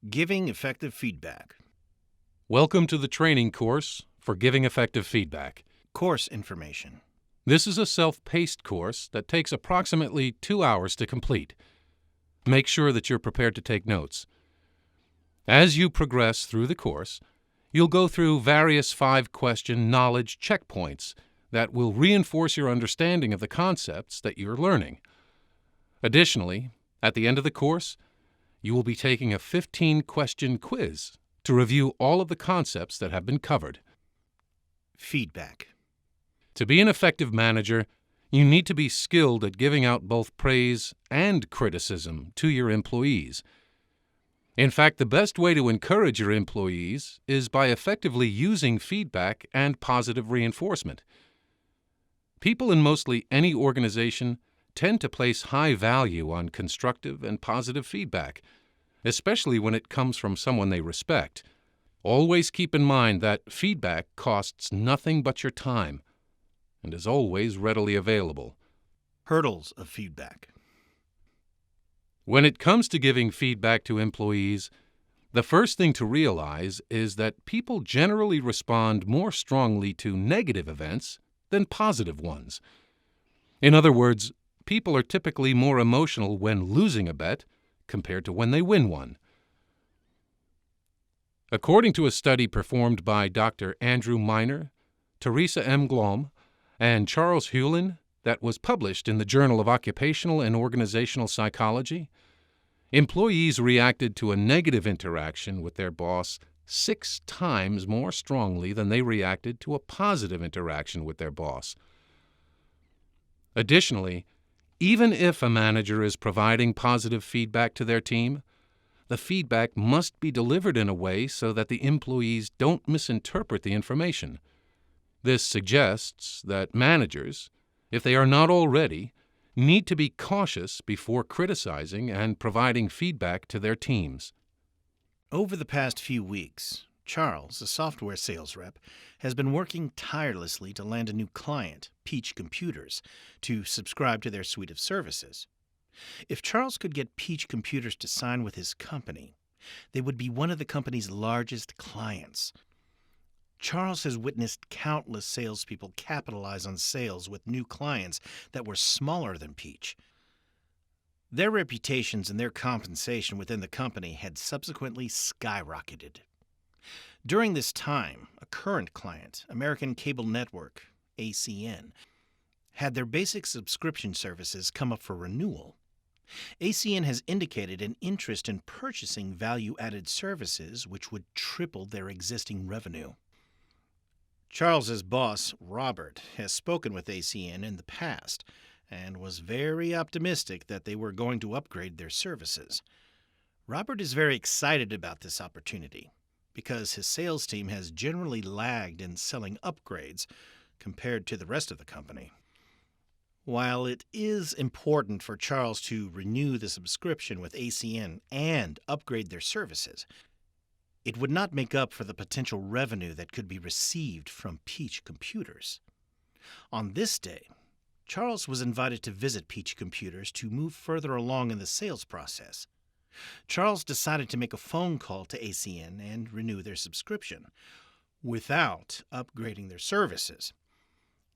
Giving effective feedback. Welcome to the training course for giving effective feedback. Course information. This is a self-paced course that takes approximately 2 hours to complete. Make sure that you're prepared to take notes. As you progress through the course, you'll go through various 5-question knowledge checkpoints that will reinforce your understanding of the concepts that you're learning. Additionally, at the end of the course, you will be taking a 15-question quiz to review all of the concepts that have been covered. Feedback. To be an effective manager, you need to be skilled at giving out both praise and criticism to your employees. In fact, the best way to encourage your employees is by effectively using feedback and positive reinforcement. People in mostly any organization tend to place high value on constructive and positive feedback, especially when it comes from someone they respect. Always keep in mind that feedback costs nothing but your time and is always readily available. Hurdles of feedback. When it comes to giving feedback to employees, the first thing to realize is that people generally respond more strongly to negative events than positive ones. In other words, people are typically more emotional when losing a bet compared to when they win one. According to a study performed by Dr. Andrew Miner, Teresa M. Glom, and Charles Hewlin that was published in the Journal of Occupational and Organizational Psychology, employees reacted to a negative interaction with their boss 6 times more strongly than they reacted to a positive interaction with their boss. Additionally, even if a manager is providing positive feedback to their team, the feedback must be delivered in a way so that the employees don't misinterpret the information. This suggests that managers, if they are not already, need to be cautious before criticizing and providing feedback to their teams. Over the past few weeks, Charles, a software sales rep, has been working tirelessly to land a new client, Peach Computers, to subscribe to their suite of services. If Charles could get Peach Computers to sign with his company, they would be one of the company's largest clients. Charles has witnessed countless salespeople capitalize on sales with new clients that were smaller than Peach. Their reputations and their compensation within the company had subsequently skyrocketed. During this time, a current client, American Cable Network, ACN, had their basic subscription services come up for renewal. ACN has indicated an interest in purchasing value-added services which would triple their existing revenue. Charles's boss, Robert, has spoken with ACN in the past and was very optimistic that they were going to upgrade their services. Robert is very excited about this opportunity because his sales team has generally lagged in selling upgrades compared to the rest of the company. While it is important for Charles to renew the subscription with ACN and upgrade their services, it would not make up for the potential revenue that could be received from Peach Computers. On this day, Charles was invited to visit Peach Computers to move further along in the sales process. Charles decided to make a phone call to ACN and renew their subscription without upgrading their services.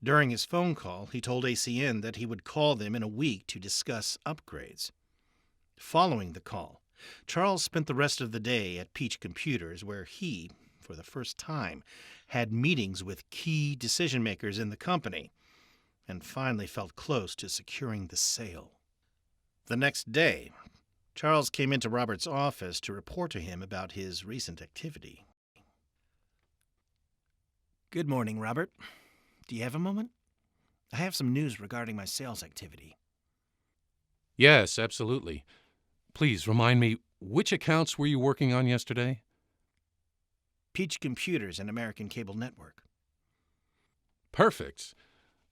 During his phone call, he told ACN that he would call them in a week to discuss upgrades. Following the call, Charles spent the rest of the day at Peach Computers, where he, for the first time, had meetings with key decision-makers in the company and finally felt close to securing the sale. The next day, Charles came into Robert's office to report to him about his recent activity. Good morning, Robert. Do you have a moment? I have some news regarding my sales activity. Yes, absolutely. Please remind me, which accounts were you working on yesterday? Peach Computers and American Cable Network. Perfect.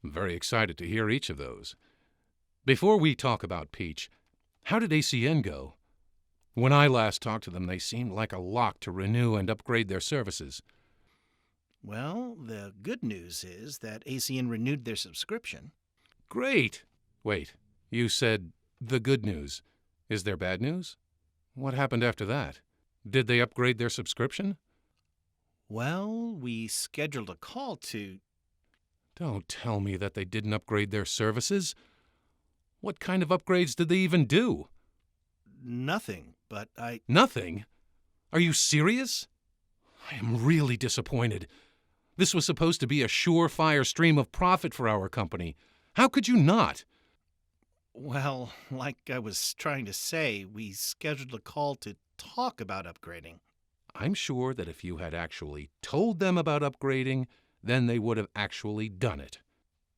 I'm very excited to hear each of those. Before we talk about Peach, how did ACN go? When I last talked to them, they seemed like a lock to renew and upgrade their services. Well, the good news is that ACN renewed their subscription. Great! Wait, you said the good news. Is there bad news? What happened after that? Did they upgrade their subscription? Well, we scheduled a call to. Don't tell me that they didn't upgrade their services. What kind of upgrades did they even do? Nothing, but I. Nothing? Are you serious? I am really disappointed. This was supposed to be a surefire stream of profit for our company. How could you not? Well, like I was trying to say, we scheduled a call to talk about upgrading. I'm sure that if you had actually told them about upgrading, then they would have actually done it.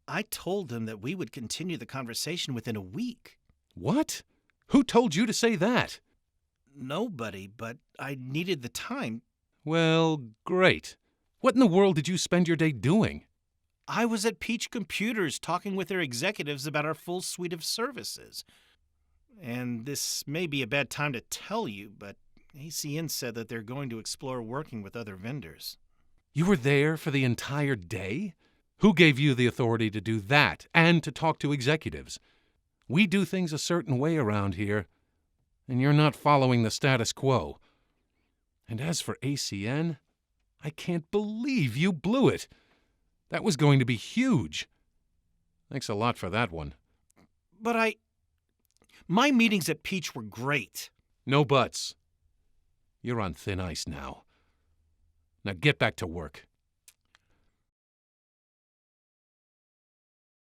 I told them that we would continue the conversation within a week. What? Who told you to say that? Nobody, but I needed the time. Well, great. What in the world did you spend your day doing? I was at Peach Computers talking with their executives about our full suite of services. And this may be a bad time to tell you, but ACN said that they're going to explore working with other vendors. You were there for the entire day? Who gave you the authority to do that and to talk to executives? We do things a certain way around here, and you're not following the status quo. And as for ACN, I can't believe you blew it. That was going to be huge. Thanks a lot for that one. But my meetings at Peach were great. No buts. You're on thin ice now. Now get back to work.